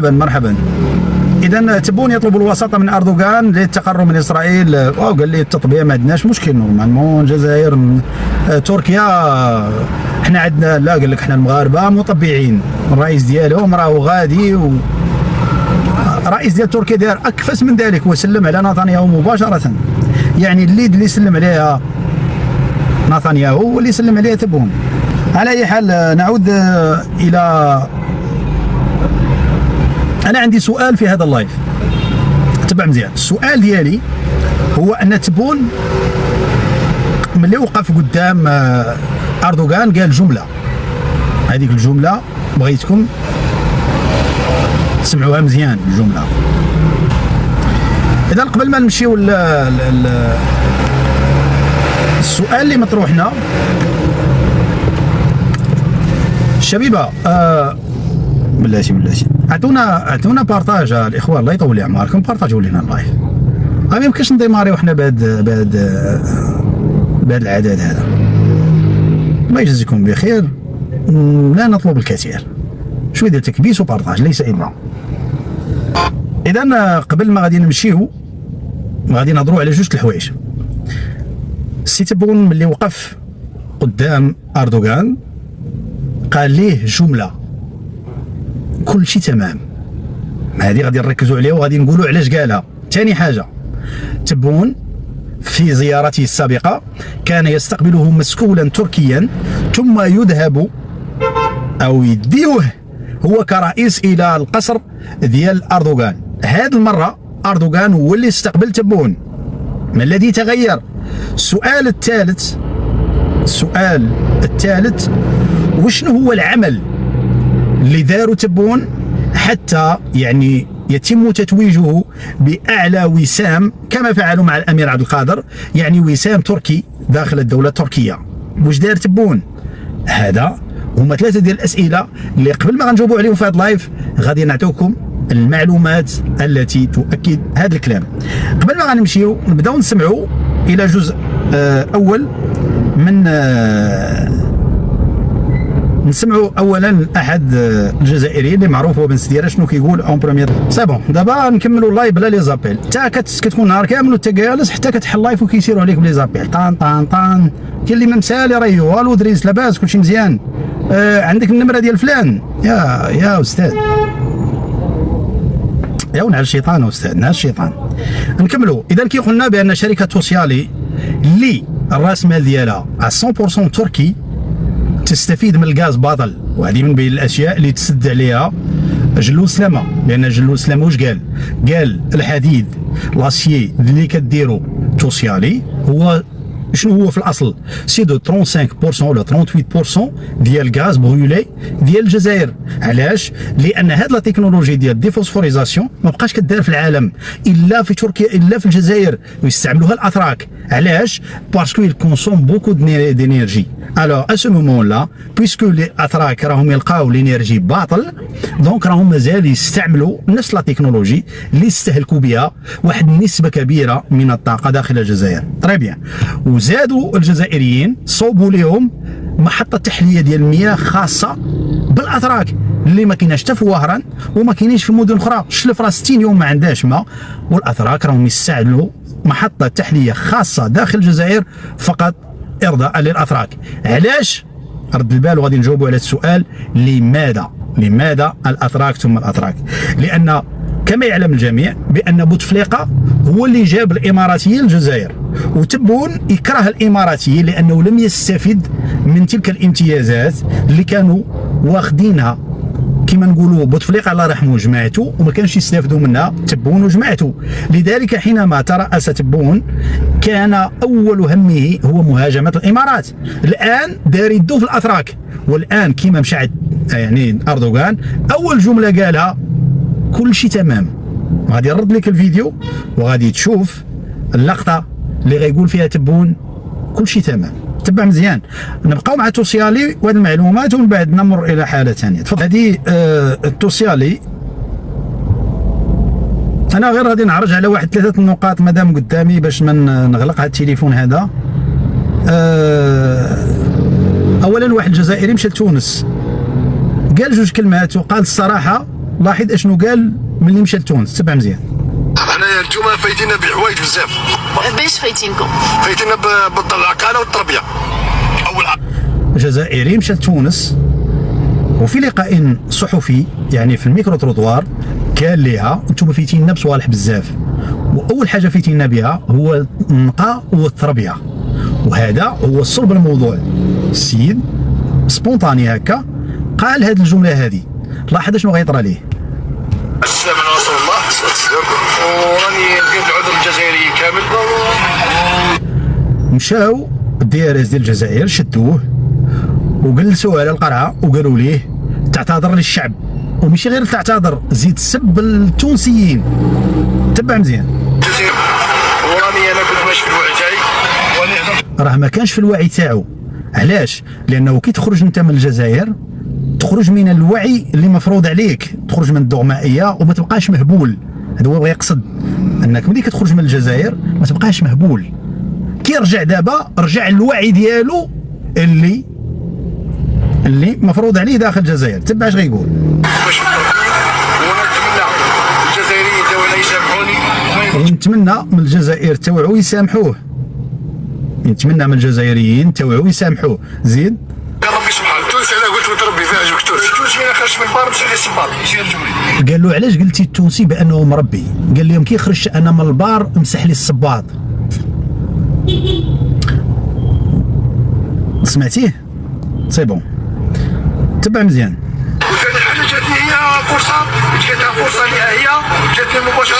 مرحبا. اذا تبون يطلب الوساطه من اردوغان للتقرب من اسرائيل، قال لي التطبيع ما عندناش مشكل نورمالمون. الجزائر تركيا حنا عندنا، لا قال لك حنا المغاربه مطبعين. الرئيس ديالهم راهو غادي، الرئيس ديال تركيا دار اكفس من ذلك وسلم على نتنياهو مباشره. يعني اليد اللي سلم عليها نتنياهو واللي سلم عليها تبون. على اي حال نعود الى، أنا عندي سؤال في هذا اللايف، تبع مزيان. السؤال ديالي هو أن تبون ملي وقف قدام أردوغان قال جملة، هذيك الجملة بغيتكم تسمعوها مزيان الجملة. إذا قبل ما نمشيو السؤال اللي مطروحنا الشبيبة، بلاتي اعطونا بارطاج الاخوان، الله يطول اعماركم، بارطاجوا لنا اللايف. ما يمكنش نديماريو حنا بهذا العدد هذا. الله يجزيكم بخير، لا نطلب الكثير، شويه ديال تكبيس وبارطاج ليس الا. اذا قبل ما غادي نمشيو غادي نهضروا على جوج الحوايج. السي تبون ملي وقف قدام اردوغان قال ليه جمله كل شيء تمام، هذه غادي نركزوا عليها وغادي نقولوا علاش قالها. ثاني حاجه، تبون في زيارته السابقه كان يستقبله مسؤولا تركيا ثم يذهب او يديوه هو كرئيس الى القصر ديال اردوغان. هذه المره اردوغان هو اللي استقبل تبون. ما الذي تغير؟ السؤال الثالث وشنو هو العمل اللي داروا تبون حتى يعني يتم تتويجه بأعلى وسام كما فعلوا مع الأمير عبد القادر، يعني وسام تركي داخل الدولة التركية. واش دار تبون؟ هذا هما ثلاثة ديال الأسئلة اللي قبل ما غنجاوبوا عليهم في هذا اللايف غادي نعطيوكم المعلومات التي تؤكد هذا الكلام. قبل ما غنمشيو نبداو نسمعوا إلى جزء أول من نسمعوا اولا احد الجزائريين اللي معروف هو بن سديره شنو كيقول اون بروميير. سي بون، دابا نكملوا اللايف بلا لي زابيل. انت كتكون نهار كامل وانت جالس حتى كتحل اللايف وكيسيروا عليك بلي زابيل طان طان طان. كاين اللي ما مسالي راهي والو دريس لاباس كلشي مزيان. عندك النمره ديال فلان يا استاذ، يا ونعل الشيطان استاذ، نعل الشيطان. نكملوا. اذا كي قلنا بان شركه توسيالي اللي الراس مال ديالها 100% تركي تستفيد من الغاز باطل، وهذه من بين الاشياء اللي تسد عليها جلو سلامه. لان جلو سلامه واش قال الحديد لاسيي اللي كديرو توسيالي هو شنو هو في الاصل؟ سي دو 35% ولا 38% ديال الغاز بغولي ديال الجزائر. علاش؟ لان هاد لا تكنولوجي ديال ديفوسفوريزاسيون ما بقاش كدار في العالم الا في تركيا الا في الجزائر، ويستعملوها الاتراك. علاش؟ باسكو يل كونسوم بوكو دينيرجي. الوغ ا سو مومون لا بويسكو لي اتراك راهم يلقاو لينيرجي باطل، دونك راهم مازال يستعملوا نفس لا تكنولوجي اللي يستهلكوا بها واحد النسبه كبيره من الطاقه داخل الجزائر. طري بيان. وزادوا الجزائريين صوبوا لهم محطه تحليه ديال المياه خاصه بالاتراك اللي ما كايناش حتى في وهران وما كاينينش في مدن اخرى. شلف راه 60 يوم ما عندهاش ماء، والاتراك راهم يستعملوا محطه تحليه خاصه داخل الجزائر فقط ارضاء للاتراك. علاش؟ رد البال وغادي نجاوبوا على السؤال لماذا الاتراك ثم الاتراك. لان كما يعلم الجميع بان بوتفليقه هو اللي جاب الاماراتيين للجزائر، وتبون يكره الاماراتيين لانه لم يستفد من تلك الامتيازات اللي كانوا واخدينها كما نقولوا بوتفليقه الله يرحمه وجماعته، وما كانش يستافدوا منها تبون وجماعته. لذلك حينما ترأس تبون كان اول همه هو مهاجمه الامارات. الان دار يدو في الاتراك، والان كما مشى يعني اردوغان اول جمله قالها كل شيء تمام. غادي نرد لك الفيديو وغادي تشوف اللقطه اللي غيقول فيها تبون كل شيء تمام. تبع مزيان. نبقاو مع توسيالي وهذه المعلومات ومن بعد نمر الى حاله ثانيه. تفضل. هذه التوسيالي انا غير غادي نعرج على واحد 3 نقاط مادام قدامي باش ما نغلق هذا التليفون هذا. اولا واحد الجزائري مشى لتونس قال 2 كلمات وقال الصراحه لاحظ اشنو قال ملي مشى لتونس. تبع مزيان. حنايا نتوما فايتينا بحوايج بزاف. باش فايتينكم؟ فايتينا بالعقاله والتربيه. اول حاجه جزائري مشى لتونس، وفي لقاء صحفي يعني في الميكرو تروطوار قال ليها انتم فايتينا بصوالح بزاف، واول حاجه فايتينا بها هو النقاء والتربيه، وهذا هو صلب الموضوع. السيد سبونطاني هكا قال هذه الجمله هذه. لاحظ شنو غيطرى ليه. السلام على رسول الله وراني لقيت العذر الجزائري كامل. مشاو الدي ديال الجزائر شدوه وجلسوا على القرعه وقالوا ليه تعتذر للشعب، وماشي غير تعتذر، زيد سب التونسيين. تبع مزيان. وراني انا كنت ماشي في الوعي تاعي، راه ما كانش في الوعي تاعو. علاش؟ لانه كي تخرج انت من الجزائر تخرج من الوعي اللي مفروض عليك، تخرج من الدغمائيه وما تبقاش مهبول. هذا هو بغى يقصد، انك ملي كتخرج من الجزائر ما تبقاش مهبول. كي رجع دابا رجع الوعي ديالو اللي مفروض عليه داخل الجزائر. تبع اش غيقول. باش ونتمنى الجزائريين تاعنا يسامحوني، ونتمنى من الجزائر تاوعو يسامحوه. نتمنى من الجزائريين تاوعو يسامحوه. زيد. يا ربي سبحانه. تونس انا قلت متربي فيها عجبك تونس. تونس ما خرج من البار مشى للصباط يصير الجمهوريه. قال له علاش قلتي التونسي بانه مربي؟ قال لهم كي خرجت انا من البار مسح لي الصباط. سمعتيه؟ سي بون. تبع مزيان. وثاني حاجه جاتني هي فرصه، جاتها فرصه ليها هي، جاتني مباشره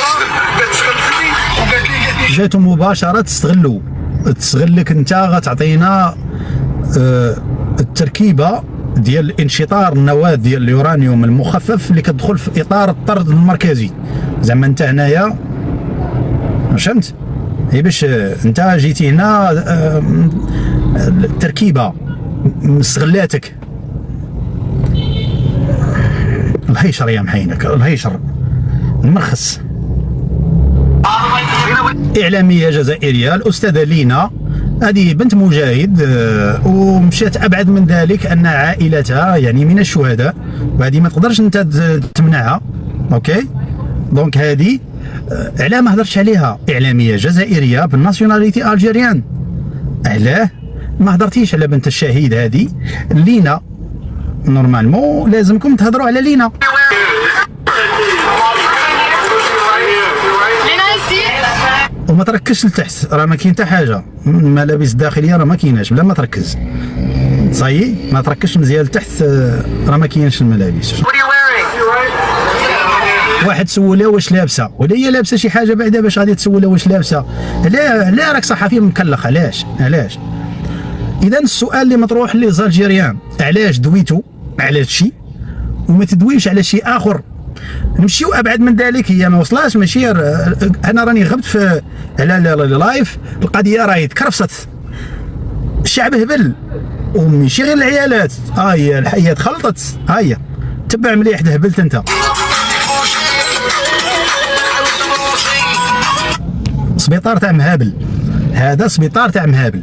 بغات تستغلني وقالت لي جاتو مباشره تستغلك انت. غتعطينا التركيبه ديال الانشطار النواه ديال اليورانيوم المخفف اللي كتدخل في اطار الطرد المركزي. زعما انت هنايا فهمت؟ هي باش انت جيتي هنا التركيبه مستغلاتك. الهيشر يا محينك، الهيشر المرخص. إعلامية جزائرية الأستاذة لينا، هذه بنت مجاهد، ومشات أبعد من ذلك أن عائلتها يعني من الشهداء، وهذه ما تقدرش أنت تمنعها. أوكي دونك هذه علاه ما هضرتش عليها؟ إعلامية جزائرية بالناسيوناليتي ألجيريان، علاه ما هضرتيش على بنت الشهيد هذه لينا؟ نورمالمون لازمكم تهضروا على لينا. وما تركزش لتحت، راه ما كاين حتى حاجه. الملابس الداخليه راه ما كايناش، بلا ما تركز. صاي ما تركزش مزيان لتحت، راه ما كاينش الملابس. واحد سولها واش لابسه، ولا هي لابسه شي حاجه بعدا باش غادي تسولها واش لابسه. لا راك صحفي مكلخ. علاش؟ اذا السؤال اللي مطروح لي زالجيريان، علاش دويتو على هادشي وما تدويش على شيء اخر؟ نمشيو ابعد من ذلك. هي ما وصلاش، ماشي انا راني غبت في على اللايف، القضيه راهي تكرفصت، الشعب هبل، وماشي غير العيالات. هي الحياه تخلطت. هي تبع مليح تهبلت انت. سبيطار تاع مهابل، هذا سبيطار تاع مهابل.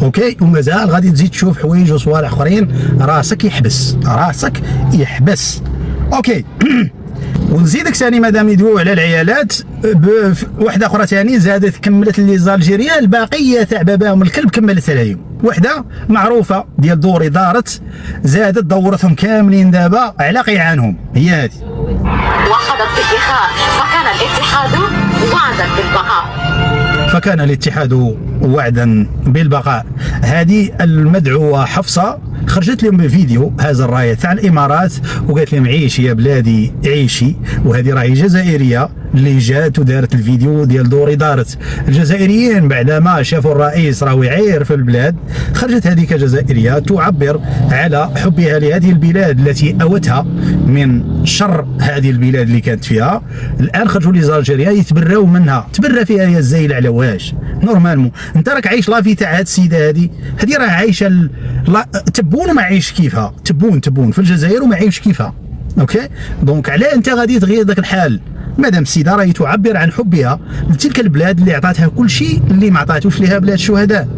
اوكي ومازال غادي تزيد تشوف حوايج وصوالح اخرين. راسك يحبس. اوكي ونزيدك ثاني مادام يدويو على العيالات، وحده اخرى ثاني زادت كملت لي زالجيريا الباقيه تاع باباهم الكلب كملتها لهم. وحده معروفه ديال دوري دارت، زادت دورتهم كاملين دابا على قيعانهم. هي هذه. وخذت اتخاذ فكان الاتحاد وعدا بالبقاء. هذه المدعوه حفصه خرجت لهم بفيديو هذا الرايه تاع الامارات وقالت لهم عيشي يا بلادي عيشي. وهذه راهي جزائريه اللي جات ودارت الفيديو ديال دوري دارت. الجزائريين بعدما شافوا الرئيس راهو يعير في البلاد، خرجت هذيك جزائريه تعبر على حبها لهذه البلاد التي اوتها من شر هذه البلاد اللي كانت فيها. الان خرجوا لي زالجيريا يتبراو منها. تبرى فيها يا الزايل على واش؟ نورمالمون انت راك عايش لافي تاع هذه السيده هذه راه عايشه تبون وما عايش كيفها. تبون في الجزائر وما عايش كيفها. اوكي دونك علاه انت غادي تغير ذاك الحال؟ مادام السيده راهي تعبر عن حبها لتلك البلاد اللي عطاتها كل شيء اللي ما عطاتوش ليها بلاد الشهداء.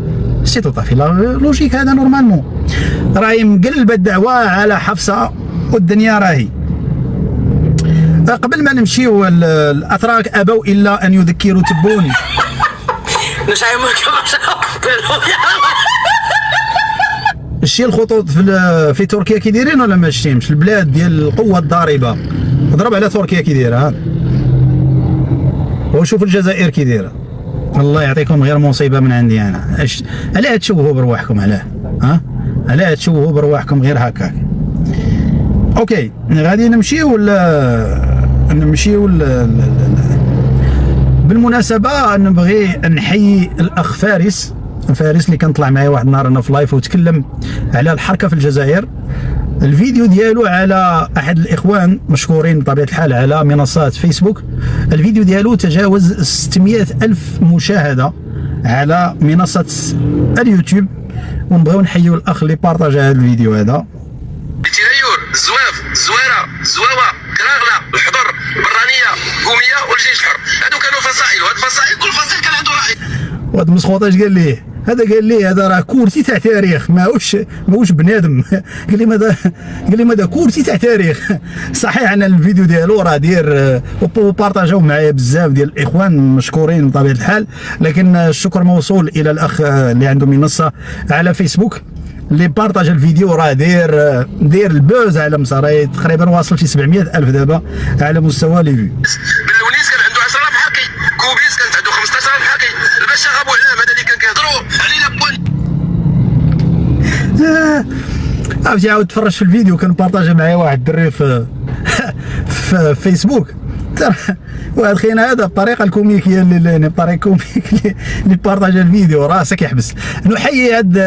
سي تو طافي لوجيك هذا. نورمالمون راهي مقلبه الدعوه على حفصه والدنيا راهي قبل ما نمشيو الاتراك ابوا الا ان يذكروا تبون الشيء الخطوط في تركيا كي دايرين ولا ما شتيمش؟ البلاد ديال القوه الضاربه ضرب على تركيا كي دايره، وشوف الجزائر كي دايره. الله يعطيكم غير مصيبه من عندي انا. علاه تشوهوا برواحكم؟ علاه تشوهوا برواحكم غير هكاك؟ اوكي غادي نمشيو بالمناسبه نبغي نحيي الاخ فارس اللي كان طلع معايا واحد النهار انا في لايف وتكلم على الحركه في الجزائر. الفيديو ديالو على احد الاخوان مشهورين بطبيعه الحال على منصات فيسبوك. الفيديو ديالو تجاوز 600 الف مشاهده على منصه اليوتيوب، ونبغيو نحيو الاخ اللي بارطاجا هذا الفيديو هذا. تيريور زواف زواره زواوه كراغله الحضر البرانيه قوميه والجيش الحر، هادو كانوا فصائل، وهاد الفصائل كل فصيل كان عنده راي. وهذا مسخوط اش قال ليه؟ قال ليه هذا راه كرسي تاع تاريخ، ماهوش بنادم. قال لي ماذا كرسي تاع تاريخ. صحيح انا الفيديو ديالو راه داير وبارطاجاو معايا بزاف ديال الاخوان مشكورين بطبيعه الحال، لكن الشكر موصول الى الاخ اللي عنده منصه على فيسبوك اللي بارطاج الفيديو. راه داير البوز على مسار تقريبا واصل شي 700 الف دابا على مستوى لي فيو. بلونيس كان عنده 10,000 حكي، كوبيس كانت عنده 15,000 حكي، الباشا غابو علام هذا اللي كان كيهضروا علينا بوان. عرفتي عاود تفرج في الفيديو كان بارطاجا معايا واحد الدري في فيسبوك. واحد خينا هذا بطريقه الكوميكيه بطريقه كوميك اللي بارطاجا الفيديو راسك يحبس. نحيي هاد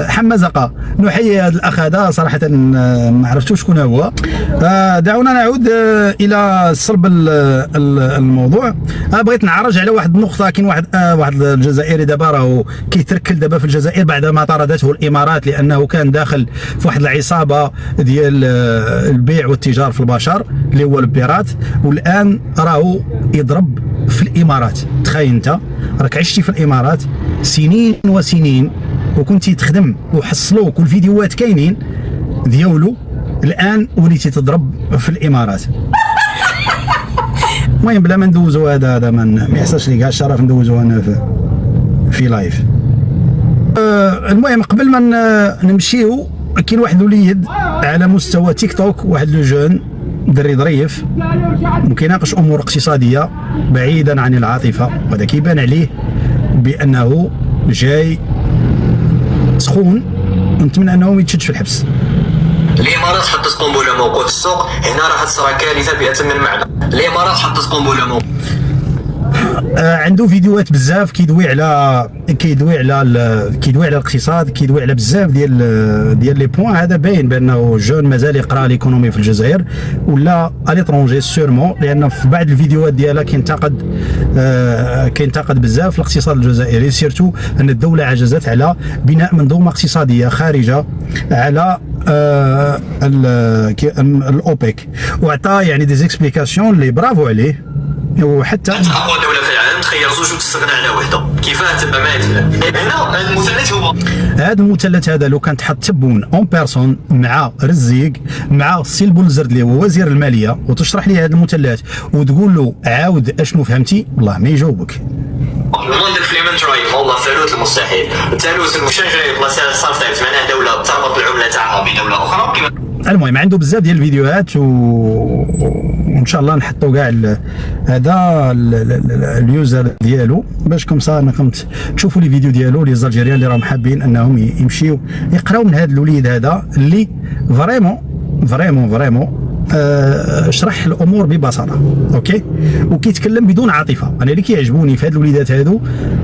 حمزقه، نحيي هذا الاخ هذا صراحه ما عرفتوش شكون هو. دعونا نعود الى صلب الموضوع. بغيت نعرج على واحد النقطه. كاين واحد الجزائري دابا راهو كيتركل دابا في الجزائر بعدما طردته الامارات لانه كان داخل في واحد العصابه ديال البيع والتجار في البشر اللي هو البيرات، والان راهو يضرب في الامارات. تخيل انت راك عشتي في الامارات سنين وسنين وكنتي تخدم وحصلوك والفيديوهات كاينين ديالو، الان وليتي تضرب في الامارات. المهم بلا ما ندوزو هذا ما يحصلش لي كاع الشرف ندوزو انا في لايف. المهم قبل ما نمشيو، كاين واحد الوليد على مستوى تيك توك، واحد لو جون دري ظريف وكيناقش امور اقتصاديه بعيدا عن العاطفه، وهذا كيبان عليه بانه جاي سخون ونتمنى انه ما يتشدش في الحبس. الامارات حطت قنبله موقوت السوق، هنا راح تصرى كارثه بأتم المعنى. الامارات حطت قنبله موقوت. عنده فيديوهات بزاف كيدوي على الاقتصاد، كيدوي على بزاف ديال لي بوين. هذا باين بانه جون مازال يقرا ليكونومي في الجزائر ولا اليترونجي سيرمون، لان في بعض الفيديوهات ديالها كينتقد بزاف الاقتصاد الجزائري، سيرتو ان الدوله عجزت على بناء منظومه اقتصاديه خارجه على الاوبيك، وعطى يعني دي زيكسبليكاسيون اللي برافو عليه. وحتى اقوى دوله في العالم تخير زوج وتستغنى على وحده، كيفاه تبقى ماثله؟ هنا المثلث هو هذا المثلث هذا. لو كان تحط تبون اون بيرسون مع رزيق مع سيل بولزرد اللي هو وزير الماليه وتشرح لي هذا المثلث وتقول له عاود اشنو فهمتي، والله ما يجاوبك. المنطق في المنتراي والله ثالوث المستحيل، الثالوث المشجع بلاصه صرف معناه دوله تربط العمله تاعها بدوله اخرى. المهم عنده بزاف ديال الفيديوهات وان شاء الله نحطوا كاع هذا اليوزر ديالو باش كومسا انكم تشوفوا لي فيديو ديالو. لي زالجيريان اللي راهم حابين انهم يمشيو يقراو من هذا الوليد هذا اللي فريمون شرح الامور ببساطه، اوكي، وكيتكلم بدون عاطفه. انا اللي كيعجبوني في هاد الوليدات هادو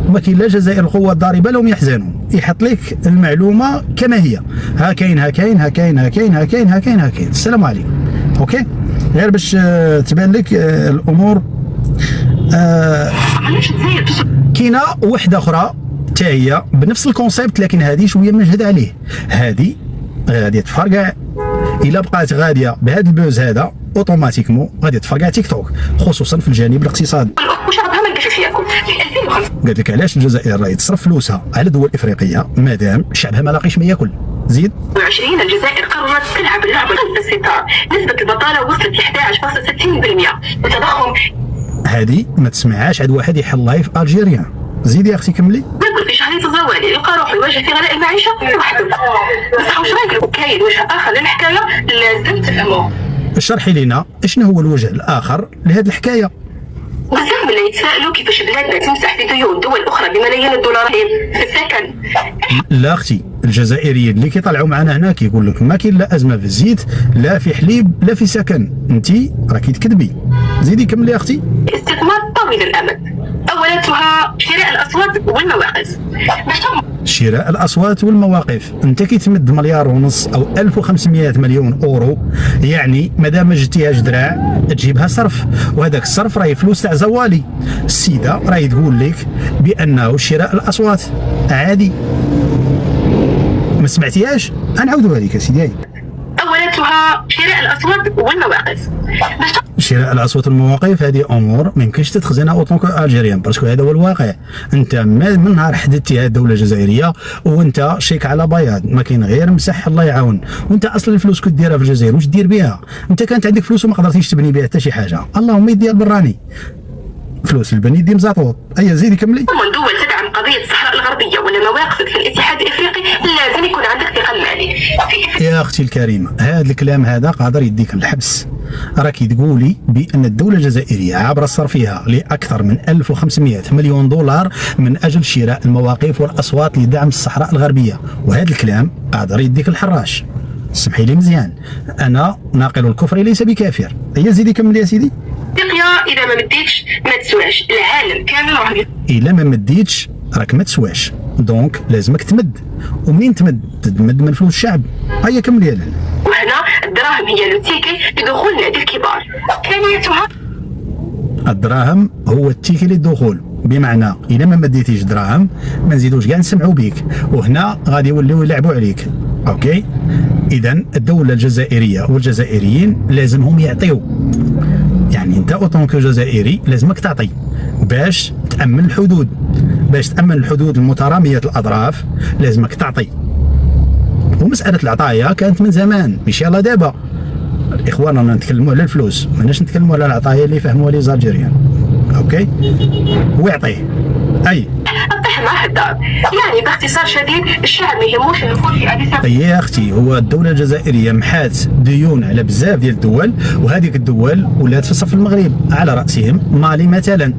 ما كاين لا جزائر القوه الضاربه لهم يحزنون، يحط لك المعلومه كما هي، ها كاين ها كاين ها كاين ها كاين ها كاين ها كاين ها كاين. السلام عليكم. اوكي، غير باش تبان لك الامور. كاينه وحده اخرى حتى هي بنفس الكونسيبت، لكن هذه شويه مجهد عليه. هذه غادي تفرقع الا بقات غاديه بهذا البوز هذا اوتوماتيكمون غادي تفرقع تيك توك، خصوصا في الجانب الاقتصادي. وشربها من كشفياكم في 2005. قالت لك علاش الجزائر راهي تصرف فلوسها على الدول الافريقيه مادام شعبها ما لاقيش ما ياكل. زيد 20 الجزائر قررت تلعب اللعبة خلف الستار. نسبة البطالة وصلت ل 11.60%. التضخم هذه ما تسمعهاش عند واحد يحل لايف الجيريان. زيد يا اختي كملي. نقول في شهرية الزوالي يلقى روحه يواجه في غلاء المعيشة وحده. بصح واش رايك كاين وجه آخر للحكاية لازم تفهموه. اشرحي لنا شنو هو الوجه الاخر لهذه الحكايه. بزاف من اللي يتساءلوا كيفاش بلادنا تمسح في ديون دول اخرى بملايين الدولارات في السكن. لا اختي، الجزائريين اللي كيطلعوا معنا هنا كيقول لك ما كاين لا ازمه في الزيت لا في حليب لا في سكن. انت راكي تكذبي. زيدي كملي يا اختي. استثمار طويل الامد اولتها شراء الاصوات والمواقف. شراء الاصوات والمواقف. انت كي تمد 1.5 مليار او 1500 مليون اورو، يعني مادام ما جبتيهاش دراع تجيبها صرف، وهذاك الصرف راهي فلوس تاع زوالي. السيده راهي تقول لك بانه شراء الاصوات عادي. ما سمعتيهاش؟ نعاودوها لك يا سيدي. اولتها شراء الاصوات والمواقف. شراء الاصوات والمواقف هذه امور ما يمكنش تتخزنها اوطونكو الجيريان، باسكو هذا هو الواقع. انت من نهار حددتي الدوله الجزائريه وانت شيك على بياض، ما كاين غير مسح الله يعاون. وانت اصلا الفلوس كنت ديرها في الجزائر واش دير بها؟ انت كانت عندك فلوس وما قدرتيش تبني بها حتى شي حاجه، اللهم يديها البراني. فلوس البني دي مزاطوط. اي زيدي كملي. ومن دول تدعم قضيه الصحراء الغربيه ولا مواقفك في الاتحاد الافريقي لازم يكون عندك ثقل مالي. يا اختي الكريمه، هذا الكلام هذا قادر يديك الحبس. راكي تقولي بان الدوله الجزائريه عبر صرفها لاكثر من 1500 مليون دولار من اجل شراء المواقف والاصوات لدعم الصحراء الغربيه، وهذا الكلام قادر يديك الحراش. سمحي لي مزيان، انا ناقل الكفر ليس بكافر. هي زيدي كملي يا سيدي. افريقيا اذا ما مديتش ما تسواش، العالم كامل راه الا ما مديتش راك ما تسواش، دونك لازمك تمد. ومنين تمد؟ تمد من فلوس الشعب. هيا كملي يا لاله. وهنا الدراهم هي لوتيكي لدخول نادي الكبار. ثانيتها الدراهم هو التيكي للدخول، بمعنى الا ما مديتيش دراهم ما نزيدوش كاع نسمعوا بيك، وهنا غادي يوليو يلعبوا عليك. اوكي، اذا الدوله الجزائريه والجزائريين لازمهم يعطيو. يعني انت اوطونكو جزائري لازمك تعطي باش تامن الحدود. باش تامن الحدود المتراميه الاطراف لازمك تعطي. ومساله العطايا كانت من زمان، مش يلا دابا. اخواننا نتكلموا على الفلوس، ماناش نتكلموا على العطايا اللي يفهموها لي زالجيريان. اوكي، ويعطيه. اي الطيح مع الدار. يعني باختصار شديد الشعب ما يهموش النفوذ في اديس ابابا. يا اختي، هو الدوله الجزائريه محات ديون على بزاف ديال الدول، وهذيك الدول ولات في صف المغرب، على راسهم مالي مثلا.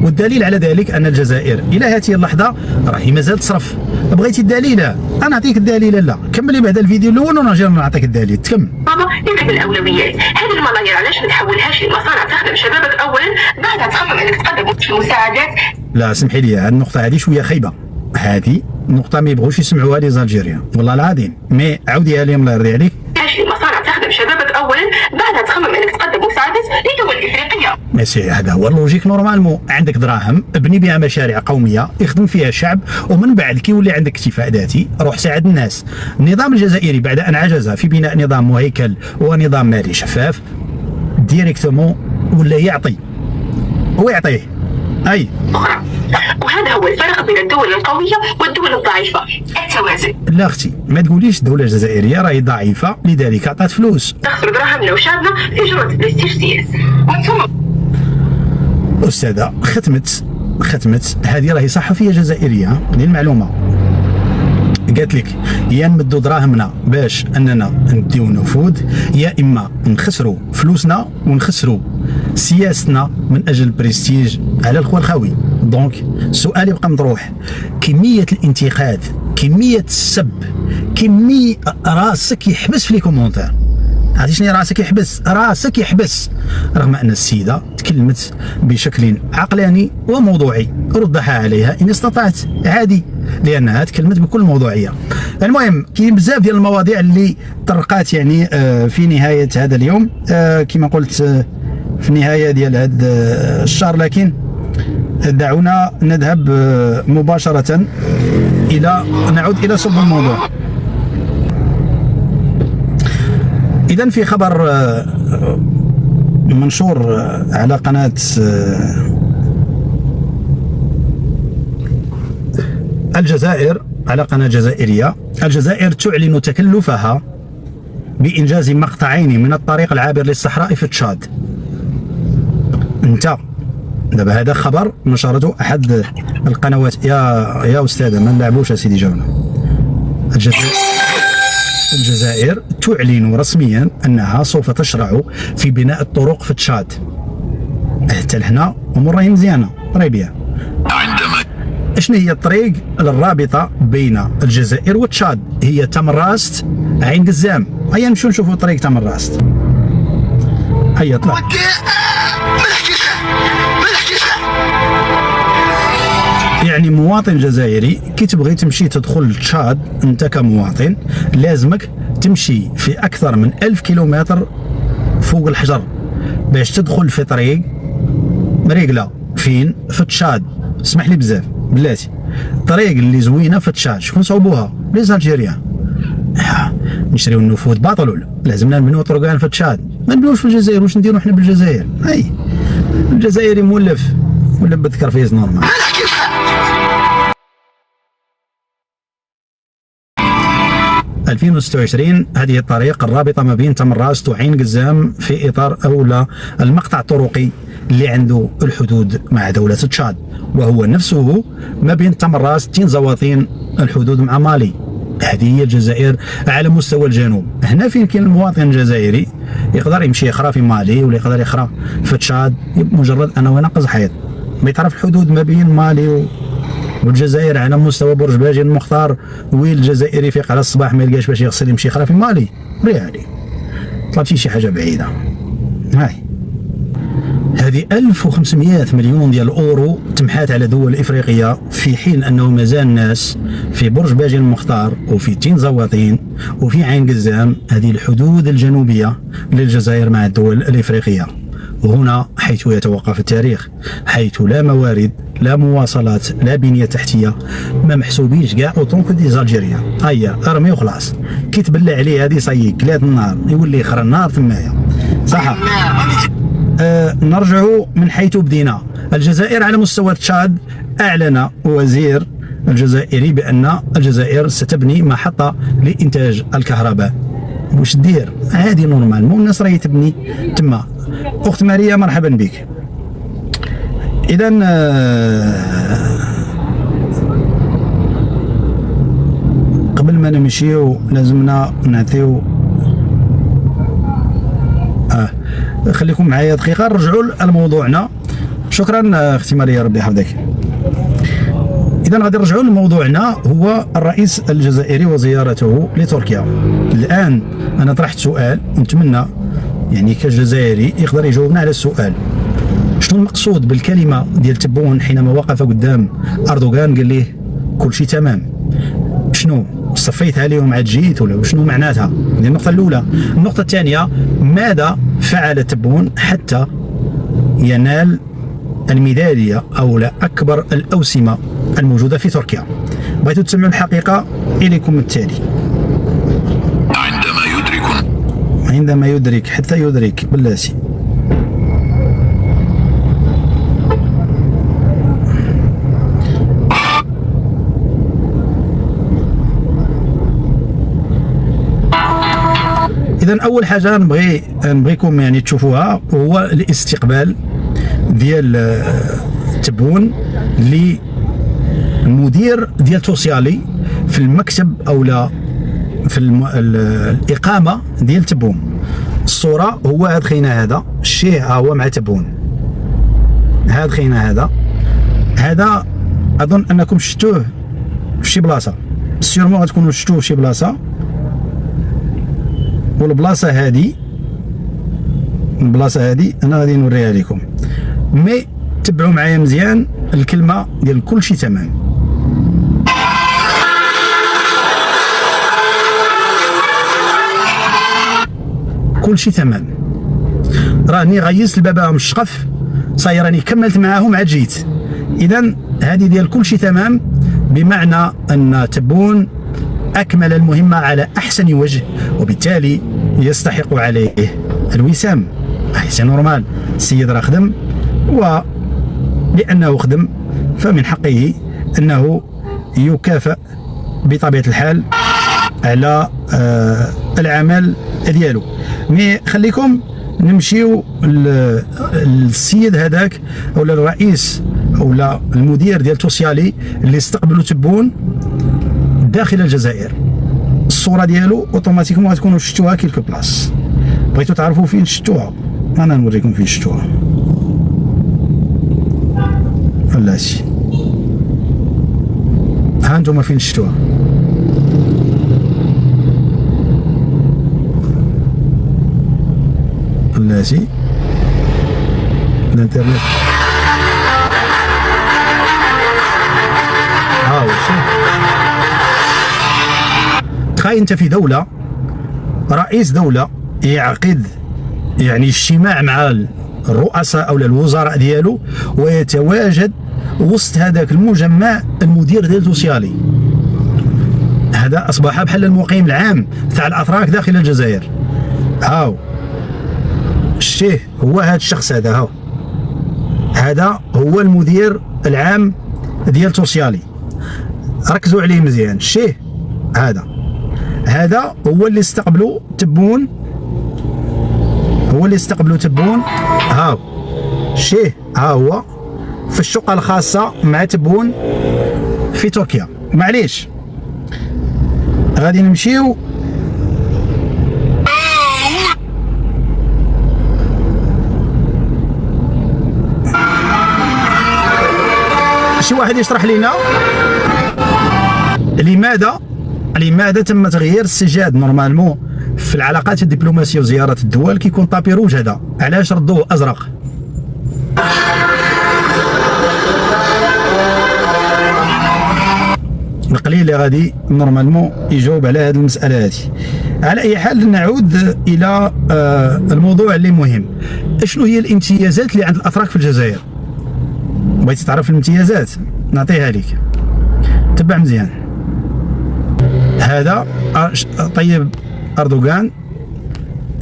والدليل على ذلك ان الجزائر الى هذه اللحظه راهي مازال تصرف. بغيتي الدليل؟ انا نعطيك الدليل. لا كملي بعد الفيديو الاول ونرجع نعطيك الدليل. تكمل. بابا يمكن بالاولويات. هذه الملايير علاش ما تحولهاش لمصانع تخدم شبابك اولا، بعدها تخمم انك تقدم في المساعدات. لا سمحي لي، هذه النقطه هذه شويه خايبه. هذه نقطه ما يبغوش يسمعوها لي زالجيريان والله العظيم. مي عاوديها لي الله يرضي عليك. المصانع تخدم شبابك اولا، بعدها تخمم انك تقدم مساعدات لدول افريقيه. ماشي هذا هو اللوجيك نورمالمون. عندك دراهم ابني بها مشاريع قوميه يخدم فيها الشعب، ومن بعد كي يولي عندك اكتفاء ذاتي روح ساعد الناس. النظام الجزائري بعد ان عجز في بناء نظام مهيكل ونظام مالي شفاف ديريكتومون ولا يعطي ويعطيه. اي وهذا هو الفرق بين الدول القويه والدول الضعيفه، التوازن. لا اختي، ما تقوليش الدوله الجزائريه راهي ضعيفه لذلك عطات فلوس. تخسر دراهم لو شابنا في جرة البرستيج سياسي. استاذه ختمت هذه راهي صحفيه جزائريه للمعلومه، قالت لك يا نمدوا دراهمنا باش اننا نديو نفوذ، يا اما نخسروا فلوسنا ونخسروا سياستنا من اجل البرستيج على الخوى الخاوي. دونك السؤال يبقى مطروح، كميه الانتقاد، كميه السب، كميه راسك يحبس في لي كومونتير. عرفتي شنو راسك يحبس رغم ان السيده تكلمت بشكل عقلاني وموضوعي. ردها عليها ان استطعت عادي، لانها تكلمت بكل موضوعيه. المهم كاين بزاف ديال المواضيع اللي طرقات يعني في نهايه هذا اليوم، كما قلت في النهايه ديال هذا الشهر، لكن دعونا نذهب مباشره نعود الى صلب الموضوع. إذن في خبر منشور على قناة الجزائر على قناة جزائرية. الجزائر تعلن تكلفها بإنجاز مقطعين من الطريق العابر للصحراء في تشاد. انت دابا هذا خبر نشرته احد القنوات. يا استاذه ما نلعبوش سيدي جونا. الجزائر تعلن رسميا انها سوف تشرع في بناء الطرق في تشاد. حتى لهنا امور راهي مزيانه طريبيه. اشنو هي الطريق الرابطه بين الجزائر وتشاد؟ هي تمراست عين قزام. هيا نمشيو نشوفوا طريق تمراست. هيا طلع. يعني مواطن جزائري كي تبغي تمشي تدخل لتشاد، انت كمواطن لازمك تمشي في اكثر من 1000 كيلومتر فوق الحجر باش تدخل في طريق مريقله. فين؟ في تشاد. اسمح لي بزاف بلاتي، الطريق اللي زوينه في تشاد شكون صوبوها؟ لي زالجيريان. نشريو النفوذ باطل ولا لازمنا نبنيو طرقان في تشاد؟ ما نبنيوش في الجزائر. واش نديرو حنا بالجزائر؟ اي الجزائري مولف بذكر فيز نورمال. 2026 هذه الطريق الرابطه ما بين تمراست وعين قزام في اطار اولى المقطع الطرقي اللي عنده الحدود مع دوله تشاد، وهو نفسه ما بين تمراست تنزواطين الحدود مع مالي. هذه هي الجزائر على مستوى الجنوب. هنا فين كاين المواطن الجزائري يقدر يمشي يقرا في مالي ولا يقدر يقرا في تشاد، مجرد انه ينقز حيط. ما يتعرف الحدود ما بين مالي والجزائر على مستوى برج باجي المختار. وين الجزائري يفيق على الصباح ما يلقاش باش يغسل يمشي يقرا في مالي؟ ريالي طلب شي حاجه بعيده. هاي هذه 1500 مليون ديال الاورو تمحات على دول افريقيه، في حين انه مازال الناس في برج باجي المختار وفي تين زواطين وفي عين قزام، هذه الحدود الجنوبيه للجزائر مع الدول الافريقيه. وهنا حيث يتوقف التاريخ، حيث لا موارد لا مواصلات لا بنيه تحتيه، ما محسوبينش كاع اوطونكو دي زالجيريا. هيا ارمي وخلاص، كي تبلع عليه هذه صيك كلات النار يولي يخرى النار تمايا. صح. نرجع من حيث بدينا. الجزائر على مستوى تشاد اعلن وزير الجزائري بان الجزائر ستبني محطه لانتاج الكهرباء. واش دير؟ عادي نورمال، مو الناس راهي تبني تما. اخت ماريا مرحبا بك. اذا قبل ما نمشيو لازمنا نعطيو خليكم معايا دقيقه نرجعوا لموضوعنا. شكرا اختي ماريا ربي يحفظك. اذا غادي نرجعوا لموضوعنا، هو الرئيس الجزائري وزيارته لتركيا. الان انا طرحت سؤال ونتمنى يعني كجزائري يقدر يجاوبنا على السؤال. شنو المقصود بالكلمه ديال تبون حينما وقف قدام اردوغان قال ليه كل شيء تمام؟ شنو صفيت عليهم عاد جيت ولا شنو معناتها؟ هذه النقطه الاولى. النقطه الثانيه، ماذا فعل تبون حتى ينال الميداليه او لا اكبر الاوسمه الموجوده في تركيا؟ بغيتوا تسمعوا الحقيقه اليكم التالي. عندما يدرك حتى يدرك بلاسي. إذا أول حاجة نبغيكم يعني تشوفوها هو الاستقبال ديال تبون للمدير ديال توسيالي في المكتب أو لا في الإقامة ديال تبون. الصورة هو هاد خينا هذا الشيء هو مع تبون. هاد خينا هذا أظن أنكم شفتوه في شي بلاصة، سيرمون غتكونوا شفتوه في شي بلاصة. والبلاصه هذه انا غادي نوريها لكم. مي تبعوا معايا مزيان الكلمه ديال كل شيء تمام. كل شيء تمام. راني غيزت لباباهم الشقف صاير راني كملت معاهم عاد جيت. اذا هذه ديال كل شيء تمام بمعنى ان تبون أكمل المهمة على أحسن وجه، وبالتالي يستحق عليه الوسام. سي نورمال، السيد راه خدم، ولأنه خدم فمن حقه أنه يكافئ بطبيعه الحال على العمل ديالو. مي خليكم نمشيو للسيد هذاك اولا الرئيس اولا المدير ديال توسيالي اللي استقبلوا تبون داخل الجزائر. الصوره ديالو اوتوماتيكمون غتكونوا شفتوها كيلكو بلاص. بغيتو تعرفوا فين شفتوها؟ انا نوريكم فين شفتوها. بلاتي ها انتم فين شفتوها. بلاتي الانترنت ها واش تخيل انت في دوله رئيس دوله يعقد يعني اجتماع مع الرؤساء او الوزراء ديالو ويتواجد وسط هذاك المجمع المدير ديال توسيالي. هذا اصبح بحال المقيم العام تاع الاتراك داخل الجزائر. هاو شتيه هو هذا الشخص هذا، هاو هذا هو المدير العام ديال توسيالي. ركزوا عليه مزيان. شتيه هذا هو اللي استقبلوا تبون، هاو شتيه ها هو في الشقة الخاصة مع تبون في تركيا. معليش غادي نمشيو شي واحد يشرح لنا لماذا تم تغيير السجاد نورمالمون في العلاقات الدبلوماسية وزيارة الدول كيكون طابي روج، هذا علاش ردوه أزرق؟ القليل اللي غادي نورمالمون يجاوب على هذه المسألة هذه. على أي حال نعود إلى الموضوع اللي مهم. شنو هي الامتيازات اللي عند الأتراك في الجزائر؟ بغيتي تعرف الامتيازات نعطيها لك، تبع مزيان. هذا طيب أردوغان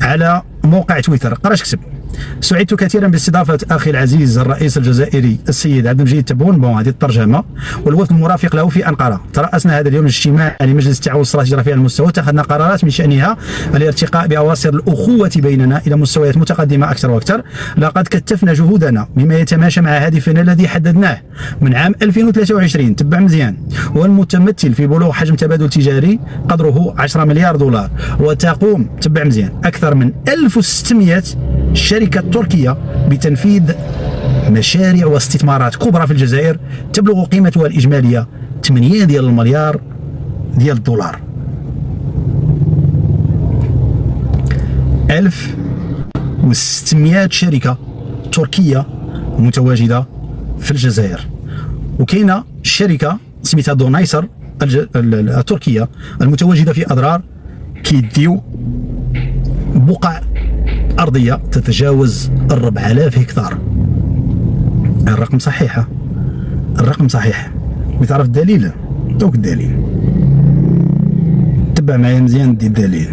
على موقع تويتر، قراش كتب: سعدت كثيرا باستضافة أخي العزيز الرئيس الجزائري السيد عبد المجيد تبون، بون هذه الترجمة، والوفد المرافق له في أنقرة. ترأسنا هذا اليوم الاجتماع لمجلس التعاون الاستراتيجي رفيع المستوى، اتخذنا قرارات من شأنها الارتقاء بأواصر الأخوة بيننا إلى مستويات متقدمة أكثر وأكثر. لقد كثفنا جهودنا بما يتماشى مع هدفنا الذي حددناه من عام 2023، تبع مزيان، والمتمثل في بلوغ حجم تبادل تجاري قدره 10 مليار دولار، وتقوم تبع مزيان أكثر من 1600 شركة تركية بتنفيذ مشاريع واستثمارات كبرى في الجزائر تبلغ قيمتها الإجمالية 8 ديال المليار ديال الدولار. 1600 شركة تركية متواجدة في الجزائر. وكاينة شركة سميتها دونايسر التركية المتواجدة في أضرار كيديو بقع أرضية تتجاوز 4000 هكتار. الرقم صحيح، الرقم صحيح. بتعرف الدليل؟ دوك الدليل، تبع معايا مزيان دي الدليل.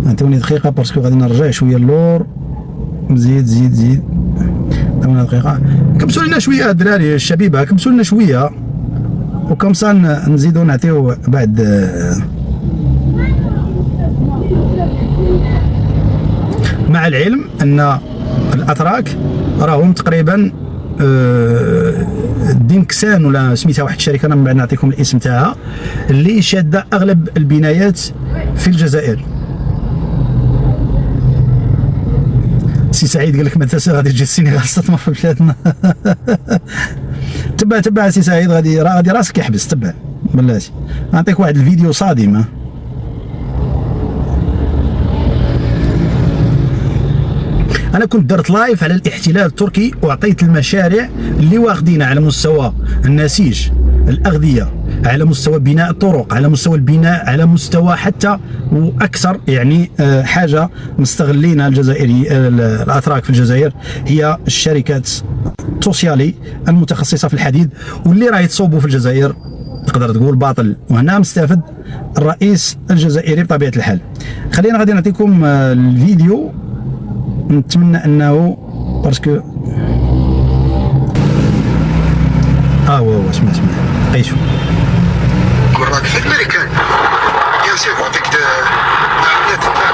عطوني دقيقة باسكو غادي نرجع شوية اللور. زيد عطوني دقيقة، كبسوا لنا شوية الدراري الشبيبة، كبسوا لنا شوية وكمسا نزيدو نعطيو بعد. مع العلم ان الاتراك راهم تقريبا دينكسان ولا سميتها واحد الشركه، انا من بعد نعطيكم الاسم تاعها، اللي شاده اغلب البنايات في الجزائر. سي سعيد قال لك ما تنسى غادي تجي السنغال تستثمر في بلادنا. تبع سي سعيد، غادي راسك يحبس. تبع بلاتي نعطيك واحد الفيديو صادم. أنا كنت درت لايف على الاحتلال التركي وأعطيت المشاريع اللي واخدينها على مستوى النسيج، الأغذية، على مستوى بناء الطرق، على مستوى البناء، على مستوى حتى وأكثر يعني حاجة مستغلينها الجزائري الأتراك في الجزائر هي الشركات توسيالي المتخصصة في الحديد، واللي راهي تصوبوا في الجزائر تقدر تقول باطل. وهنا مستفد الرئيس الجزائري بطبيعة الحال. خلينا غادي نعطيكم الفيديو، نتمنى انه باسكو هو اسمع عيشوا. مراكش في الامريكان ينسيبوا فيك الحملات تاع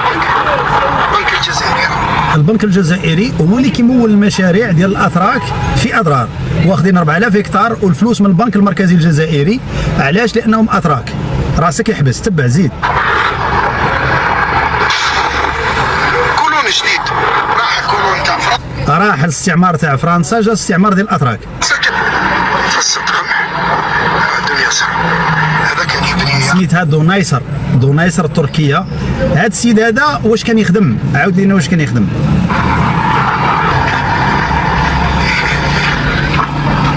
البنك الجزائري. البنك الجزائري هو اللي كيمول المشاريع ديال الاتراك في اضرار، واخدين 4000 هكتار والفلوس من البنك المركزي الجزائري. علاش؟ لانهم اتراك. راسك يحبس، تبع زيد. كولون جديد راح كولون تاع فرنسا، راح الاستعمار تاع فرنسا، جا الاستعمار ديال الاتراك. سجل فصل قمح الدنيا سر. هذا كان يبني سميتها دونايسر، دونايسر التركيه. هذا السيد هذا واش كان يخدم؟ عاود لينا واش كان يخدم.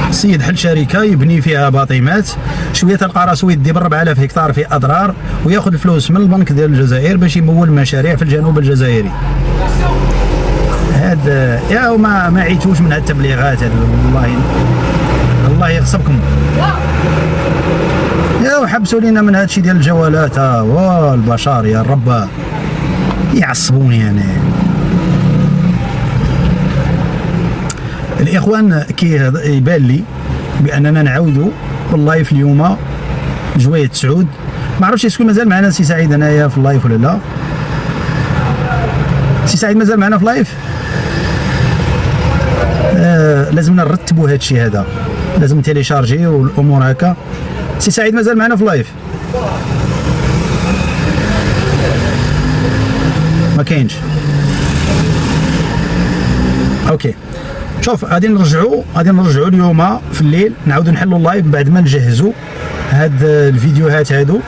السيد حل شركه يبني فيها باطيمات، شويه تلقى راسو يدي ب 4000 هكتار في اضرار، وياخذ الفلوس من البنك ديال الجزائر باش يمول مشاريع في الجنوب الجزائري. هذا يا ما عيتوش من هاد التبليغات هاد، والله الله يغصبكم. يا وحبسوا لينا من هاد الشيء ديال الجوالات والبشر يا الرب يعصبوني انا. الاخوان يبان لي باننا نعاودوا واللايف اليوم جويه سعود. ما عرفتش اسكو مازال معنا سي سعيد انايا في اللايف ولا لا. سي سعيد مازال معنا في اللايف؟ لازمنا نرتبوا هذا الشيء هذا، لازم تيليشارجي والامور هكا. سي سعيد مازال معنا في اللايف؟ ما كاينش. اوكي شوف، غادي نرجعوا اليوم في الليل، نعاودوا نحلوا اللايف بعد ما نجهزوا هاد الفيديوهات هادو،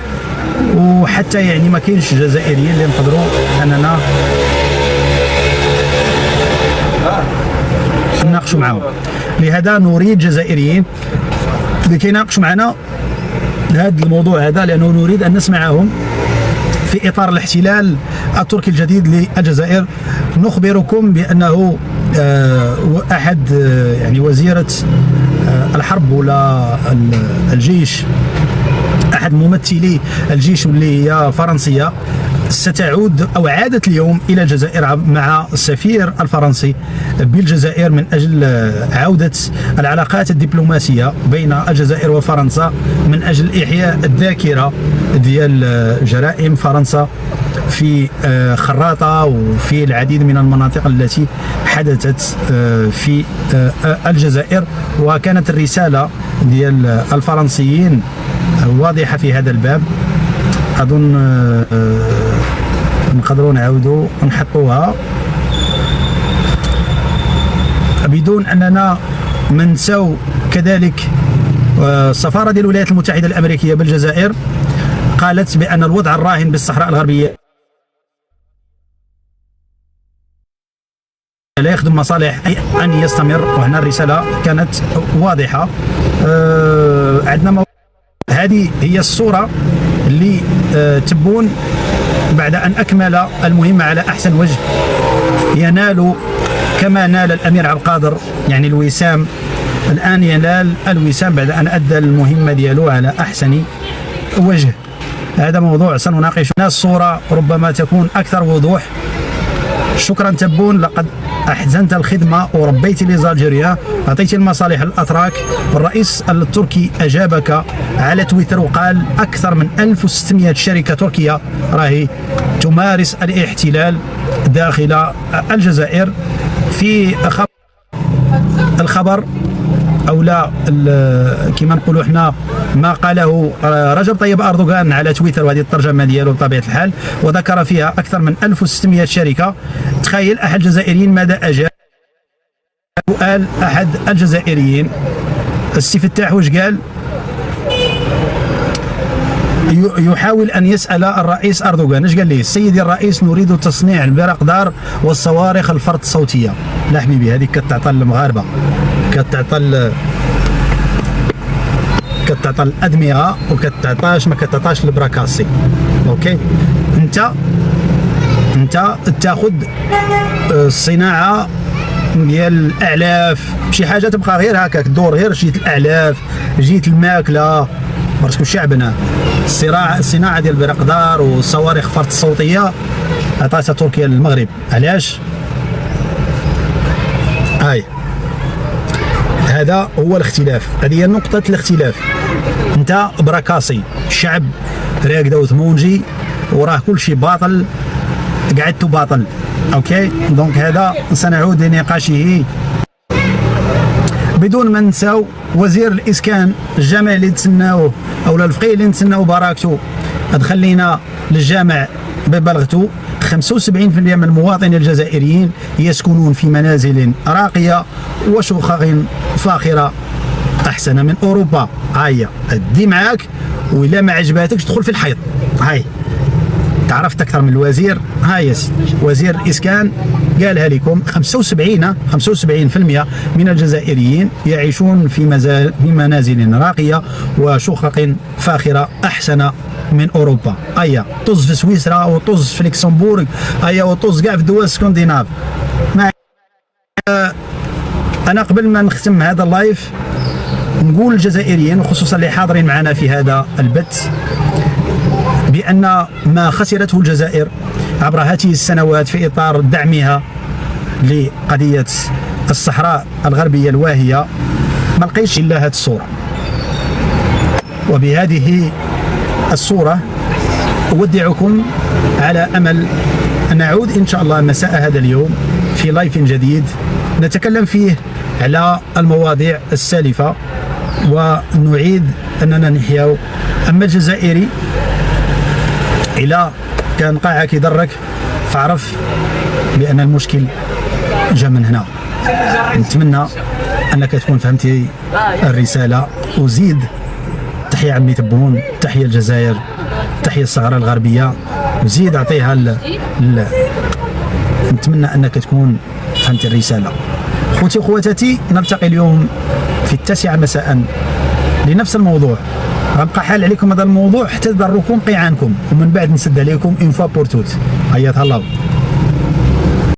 وحتى يعني ما كاينش جزائريين اللي نقدروا اننا نناقشوا معاهم. لهذا نريد جزائريين لكي يناقشوا معنا هذا الموضوع هذا، لانه نريد ان نسمعهم في اطار الاحتلال التركي الجديد للجزائر. نخبركم بانه احد يعني وزيره الحرب ولا الجيش، احد ممثلي الجيش واللي هي فرنسيه، ستعود او عادت اليوم الى الجزائر مع السفير الفرنسي بالجزائر من اجل عوده العلاقات الدبلوماسيه بين الجزائر وفرنسا، من اجل احياء الذاكره ديال جرائم فرنسا في خراطه وفي العديد من المناطق التي حدثت في الجزائر. وكانت الرساله ديال الفرنسيين واضحه في هذا الباب. اظن نقدروا نعاودوا نحطوها بدون اننا ننساو. كذلك السفاره ديال الولايات المتحده الامريكيه بالجزائر قالت بان الوضع الراهن بالصحراء الغربيه لا يخدم مصالح ان يستمر، وهنا الرساله كانت واضحه. عندنا هذه هي الصوره اللي تبون بعد أن أكمل المهمة على أحسن وجه، ينال كما نال الأمير عبد القادر يعني الوسام. الآن ينال الوسام بعد أن أدى المهمة ديالو على أحسن وجه. هذا موضوع سنناقشه. الصورة ربما تكون أكثر وضوح. شكرا تبون، لقد أحسنت الخدمة وربيت لزالجيريا، أعطيت المصالح الأتراك. الرئيس التركي أجابك على تويتر وقال أكثر من 1600 شركة تركية راهي تمارس الاحتلال داخل الجزائر. في الخبر أو لا كما نقولوا احنا ما قاله رجب طيب أردوغان على تويتر، وهذه الترجمة ديالو بطبيعة الحال، وذكر فيها أكثر من 1600 شركة. تخيل أحد الجزائريين ماذا أجاب؟ سؤال أحد الجزائريين السي فتاح واش قال؟ يحاول أن يسأل الرئيس أردوغان ايش قال لي؟ سيدي الرئيس نريد تصنيع البرقدار والصواريخ الفرط الصوتية. لا حبيبي، هذه كتعطى المغاربة، كتعطى الأدمغة وكتعطاش ما كتعطاش البراكاسي. اوكي، انت تاخذ الصناعه ديال الاعلاف، شي حاجه تبقى غير هكاك تدور، غير جيت الاعلاف، جيت الماكله، باسكو شعبنا الصناعه ديال البرقدار والصواريخ فرط الصوتيه عطاتها تركيا للمغرب. علاش؟ هاي هذا هو الاختلاف، هذه هي نقطة الاختلاف. انت براكاسي الشعب راقده وثمونجي وراه كل شيء باطل، قعدتوا باطل. اوكي دونك هذا سنعود لنقاشه بدون ما ننساو وزير الاسكان الجامع اللي نتسناوه او الفقيه اللي نتسناو بركته ادخل لينا للجامع ببلغته. 75% من المواطنين الجزائريين يسكنون في منازل راقيه وشقق فاخره احسن من اوروبا. هيا ادي معاك، وإلا ما عجباتكش تدخل في الحيط. هاي تعرفت اكثر من الوزير. هاي وزير الاسكان قالها لكم. 75% من الجزائريين يعيشون في منازل راقيه وشقق فاخره احسن من اوروبا. هيا طز في سويسرا وطز في لوكسمبورغ، هيا وطز كاع في الدول السكندناف. انا قبل ما نختم هذا اللايف نقول للجزائريين وخصوصا اللي حاضرين معنا في هذا البث بأن ما خسرته الجزائر عبر هذه السنوات في إطار دعمها لقضية الصحراء الغربية الواهية ما لقيش إلا هذه الصورة. وبهذه الصورة أودعكم على أمل أن نعود إن شاء الله مساء هذا اليوم في لايف جديد نتكلم فيه على المواضيع السالفة ونعيد أننا نحياو. أما الجزائري إلا كان قاعك يدرك فاعرف بأن المشكل جا من هنا. نتمنى أنك تكون فهمتي الرسالة، وزيد تحية عمي تبون، تحية الجزائر، تحية الصحراء الغربية، وزيد أعطيها نتمنى أنك تكون فهمتي الرسالة. خوتي وخواتاتي نلتقي اليوم في 9 مساء لنفس الموضوع. غنبقى حال عليكم هذا الموضوع حتى تضركم قيعانكم، ومن بعد نسد عليكم اون فوا بور توت. هيا تهلاو.